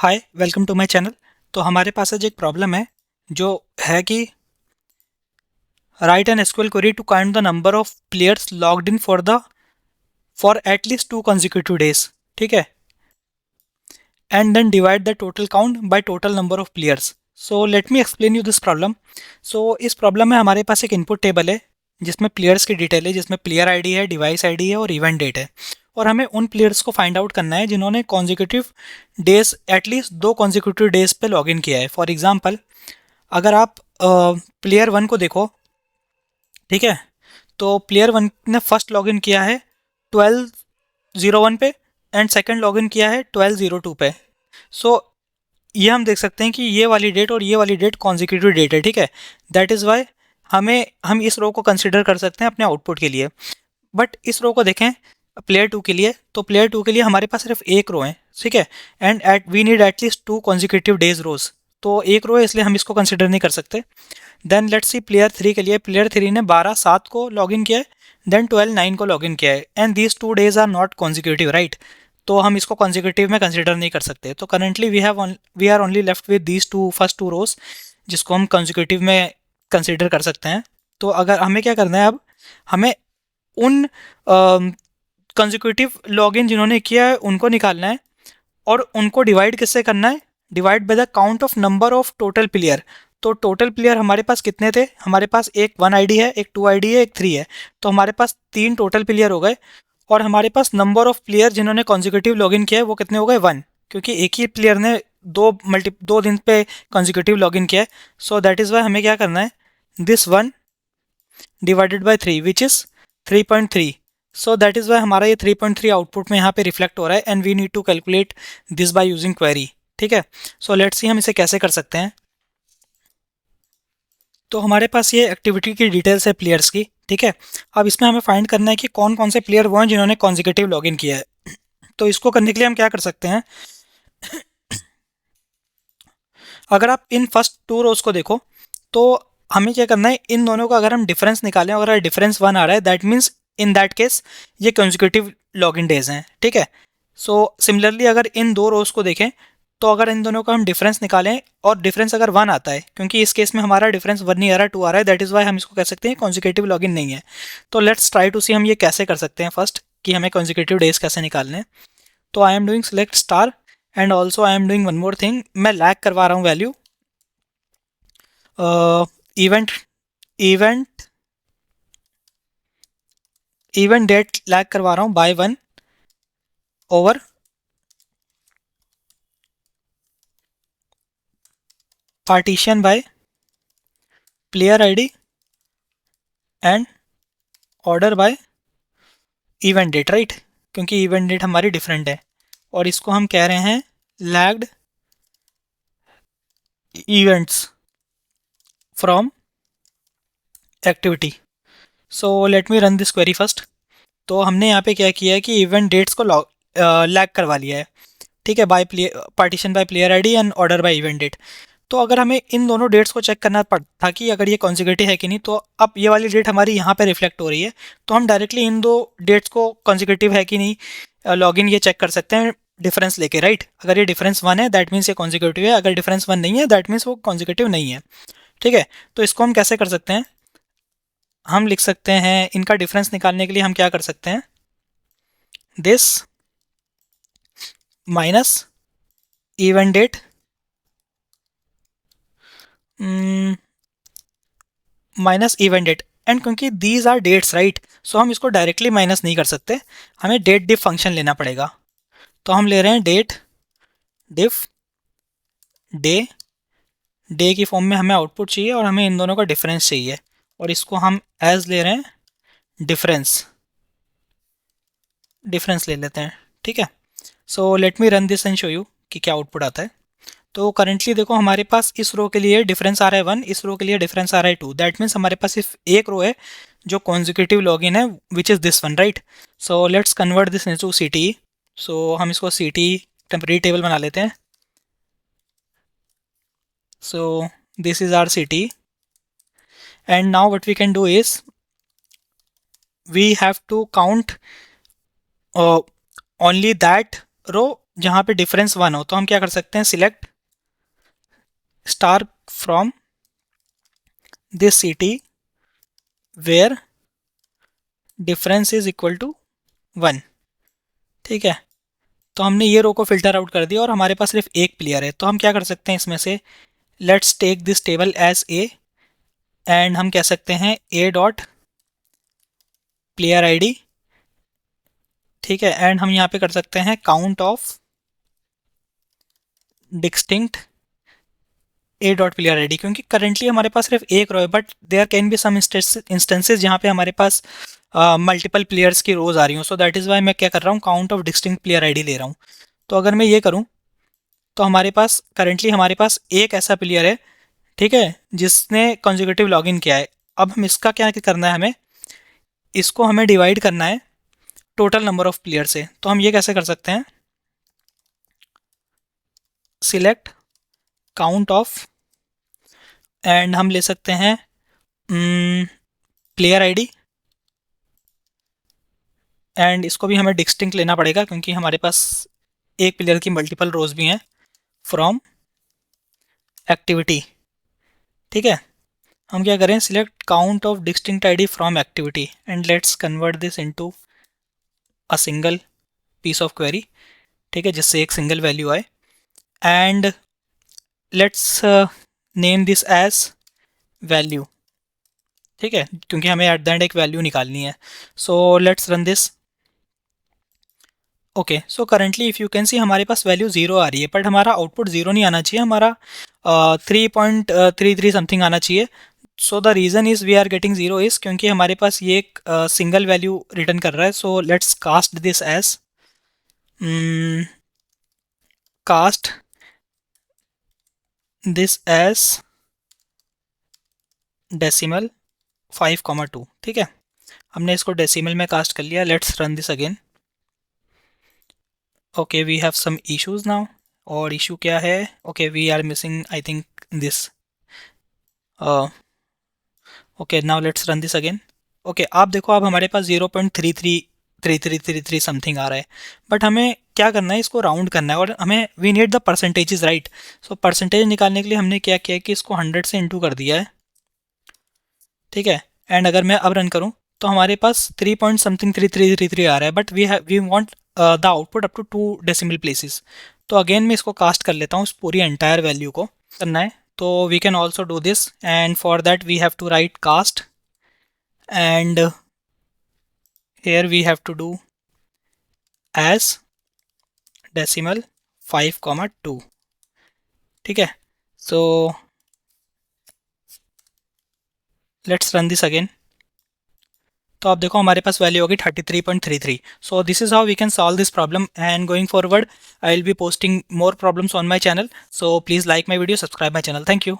Hi welcome to my channel. तो हमारे पास आज एक प्रॉब्लम है जो है कि write an SQL query to count the number of players logged in for at least 2 consecutive days. ठीक है, and then divide the total count by total number of players. So let me explain you this problem. So इस problem में हमारे पास एक input table है जिसमें players की detail है, जिसमें प्लेयर आईडी है, डिवाइस आईडी है और इवेंट डेट है। और हमें उन प्लेयर्स को फाइंड आउट करना है जिन्होंने consecutive days at least 2 consecutive days पे लॉग इन किया है। फॉर एग्जाम्पल, अगर आप प्लेयर वन को देखो, ठीक है, तो प्लेयर वन ने फर्स्ट लॉगिन किया है 12/01 पे एंड सेकंड लॉगिन किया है 12/02 पे। सो ये हम देख सकते हैं कि ये वाली डेट और ये वाली डेट कॉन्जिक्यूटिव डेट है। ठीक है, दैट इज़ वाई हम इस रो को कंसिडर कर सकते हैं अपने आउटपुट के लिए। बट इस रो को देखें प्लेयर टू के लिए, तो प्लेयर टू के लिए हमारे पास सिर्फ एक रो है। ठीक है, and at we need at least 2 consecutive days rows. तो एक रो है इसलिए हम इसको कंसिडर नहीं कर सकते। Then let's see player three के लिए, प्लेयर थ्री ने 12/7 को लॉगिन किया है, देन 12/9 को लॉगिन किया है, and these 2 days are not consecutive, right. तो हम इसको कॉन्जिक्यूटिव में कंसिडर नहीं कर सकते। तो currently we are only left with these first two rows जिसको हम कॉन्जिक्यूटिव में कंसिडर कर सकते हैं। तो अगर हमें क्या करना है, अब हमें उन कंजिक्यूटिव लॉगिन जिन्होंने किया है उनको निकालना है, और उनको डिवाइड किससे करना है, divide by the count of number of total player. तो टोटल प्लेयर हमारे पास कितने थे, हमारे पास एक 1 आईडी है, एक 2 आईडी है, एक 3 है। तो हमारे पास 3 टोटल प्लेयर हो गए। और हमारे पास नंबर ऑफ प्लेयर जिन्होंने कॉन्जिक्यूटिव लॉगिन किया है वो कितने हो गए, 1, क्योंकि एक ही प्लेयर ने 2 दिन पे कॉन्जिक्यूटिव लॉगिन किया है। सो दैट इज़ वाई हमें क्या करना है, this 1 divided by 3 which is 3.3। So that is why हमारा ये 3.3 आउटपुट में यहाँ पे रिफ्लेक्ट हो रहा है, and we need to calculate this by using query. ठीक है, सो लेट्स सी हम इसे कैसे कर सकते हैं। तो हमारे पास ये एक्टिविटी की डिटेल्स है प्लेयर्स की। ठीक है, अब इसमें हमें फाइंड करना है कि कौन कौन से प्लेयर वो हैं जिन्होंने कॉन्जिक्यूटिव लॉगिन किया है। तो इसको करने के लिए हम क्या कर सकते हैं, अगर आप इन फर्स्ट टू रोज को देखो तो हमें क्या करना है, इन दोनों का अगर हम डिफरेंस निकालें, अगर डिफरेंस 1 आ रहा है that means in that case ये कॉन्जिक्यूटिव लॉगिन डेज हैं। ठीक है, सो सिमिलरली अगर इन दो रोज को देखें तो अगर इन दोनों का हम डिफरेंस निकालें और डिफरेंस अगर 1 आता है, क्योंकि इस केस में हमारा डिफरेंस 1 नहीं आ रहा, 2 आ रहा है, दैट इज़ वाई हम इसको कह सकते हैं कॉन्जिक्यूटिव लॉगिन नहीं है। तो लेट्स ट्राई टू सी हम ये कैसे कर सकते हैं फर्स्ट, कि हमें कॉन्जिक्यूटिव डेज कैसे निकालने हैं। तो I am doing select star, and also I am doing one more thing, मैं लैग करवा रहा हूँ value, event event event date lag करवा रहा हूँ by 1 over partition by player ID and order by event date, right, क्योंकि event date हमारी different है। और इसको हम कह रहे हैं lagged events from activity. So let me run this query first. तो हमने यहाँ पे क्या किया है कि इवेंट डेट्स को लैग करवा लिया है। ठीक है, by partition by player ID and order by event date. तो अगर हमें इन दोनों डेट्स को चेक करना था कि अगर ये कॉन्जिक्यूटिव है कि नहीं, तो अब ये वाली डेट हमारी यहाँ पे रिफ्लेक्ट हो रही है, तो हम डायरेक्टली इन दो डेट्स को कॉन्जिक्यूटिव है कि नहीं लॉगिन ये चेक कर सकते हैं डिफरेंस लेके, राइट। अगर ये डिफरेंस 1 है दैट मीन्स ये कॉन्जिक्यूटिव है, अगर डिफरेंस 1 नहीं है दैट मीन्स वो कॉन्जिक्यूटिव नहीं है। ठीक है, तो इसको हम कैसे कर सकते हैं, हम लिख सकते हैं इनका डिफरेंस निकालने के लिए हम क्या कर सकते हैं, this minus event date minus event date, and क्योंकि these are dates, right, so हम इसको डायरेक्टली माइनस नहीं कर सकते, हमें डेट डिफ फंक्शन लेना पड़ेगा। तो हम ले रहे हैं डेट डिफ डे, डे की फॉर्म में हमें आउटपुट चाहिए और हमें इन दोनों का डिफरेंस चाहिए, और इसको हम एज ले रहे हैं डिफरेंस, डिफरेंस ले लेते हैं। ठीक है, सो let me run this and show you कि क्या आउटपुट आता है। तो करंटली देखो हमारे पास इस रो के लिए डिफरेंस आ रहा है 1, इस रो के लिए डिफरेंस आ रहा है 2, दैट मीन्स हमारे पास सिर्फ एक रो है जो कॉन्जिक्यूटिव लॉगिन है which is this one, right. So let's convert this into C T. सो हम इसको सी टी टेम्परेरी टेबल बना लेते हैं। So this is our C T, and now what we can do is we have to count only that row जहाँ पे difference 1 हो, तो हम क्या कर सकते हैं, select star from this city where difference is equal to 1। ठीक है, तो हमने ये रो को फिल्टर आउट कर दिया और हमारे पास सिर्फ एक प्लेयर है। तो हम क्या कर सकते हैं इसमें से, let's take this table as A, and हम कह सकते हैं ए डॉट प्लेयर आईडी। ठीक है, एंड हम यहाँ पे कर सकते हैं count of distinct A dot player ID, क्योंकि करेंटली हमारे पास सिर्फ एक रो है, but there can be some instances जहाँ पे हमारे पास मल्टीपल प्लेयर्स की रोज आ रही हूँ। सो दैट इज़ वाई मैं क्या कर रहा हूँ, count of distinct player ID ले रहा हूँ। तो अगर मैं ये करूँ तो हमारे पास करेंटली हमारे पास एक ऐसा प्लेयर है, ठीक है, जिसने कॉन्जिक्यूटिव लॉगिन किया है। अब हम इसका क्या करना है, हमें इसको हमें डिवाइड करना है टोटल नंबर ऑफ प्लेयर से। तो हम ये कैसे कर सकते हैं, सिलेक्ट काउंट ऑफ, एंड हम ले सकते हैं प्लेयर आईडी, एंड इसको भी हमें डिस्टिंक्ट लेना पड़ेगा क्योंकि हमारे पास एक प्लेयर की मल्टीपल रोज भी हैं, फ्रॉम एक्टिविटी। ठीक है, हम क्या करें, select count of distinct ID from activity, and let's convert this into a single piece of query. ठीक है, जिससे एक सिंगल वैल्यू आए, and let's name this as value. ठीक है, क्योंकि हमें एट द एंड एक वैल्यू निकालनी है। So let's run this. Okay, so currently if you can see हमारे पास वैल्यू 0 आ रही है, बट हमारा आउटपुट 0 नहीं आना चाहिए, हमारा 3.33 समथिंग आना चाहिए। So the reason is we are getting 0 is क्योंकि हमारे पास ये एक सिंगल वैल्यू रिटर्न कर रहा है। So let's cast this as cast this as decimal 5,2। ठीक है, हमने इसको डेसिमल में कास्ट कर लिया। Let's run this again. Okay, we have some issues now, और इशू क्या है, okay we are missing I think this. Okay, now let's run this again. Okay, आप देखो अब हमारे पास 0.333333 समथिंग आ रहा है, बट हमें क्या करना है, इसको राउंड करना है, और हमें we need the percentages, right. So percentage निकालने के लिए हमने क्या किया कि इसको 100 से इंटू कर दिया है। ठीक है, एंड अगर मैं अब रन करूं तो हमारे पास 3 पॉइंट समथिंग 3333 आ रहा है, but we want the output up to 2 decimal places. तो अगेन मैं इसको कास्ट कर लेता हूँ, इस पूरी एंटायर वैल्यू को करना है। तो we can also do this, and for that we have to write cast, and here we have to do as decimal 5,2। ठीक है, so let's run this again। तो आप देखो हमारे पास वैल्यू होगी 33.33। So this is how we can solve this problem, and going forward I will be posting more problems on my channel. So please like my video, subscribe my channel. Thank you.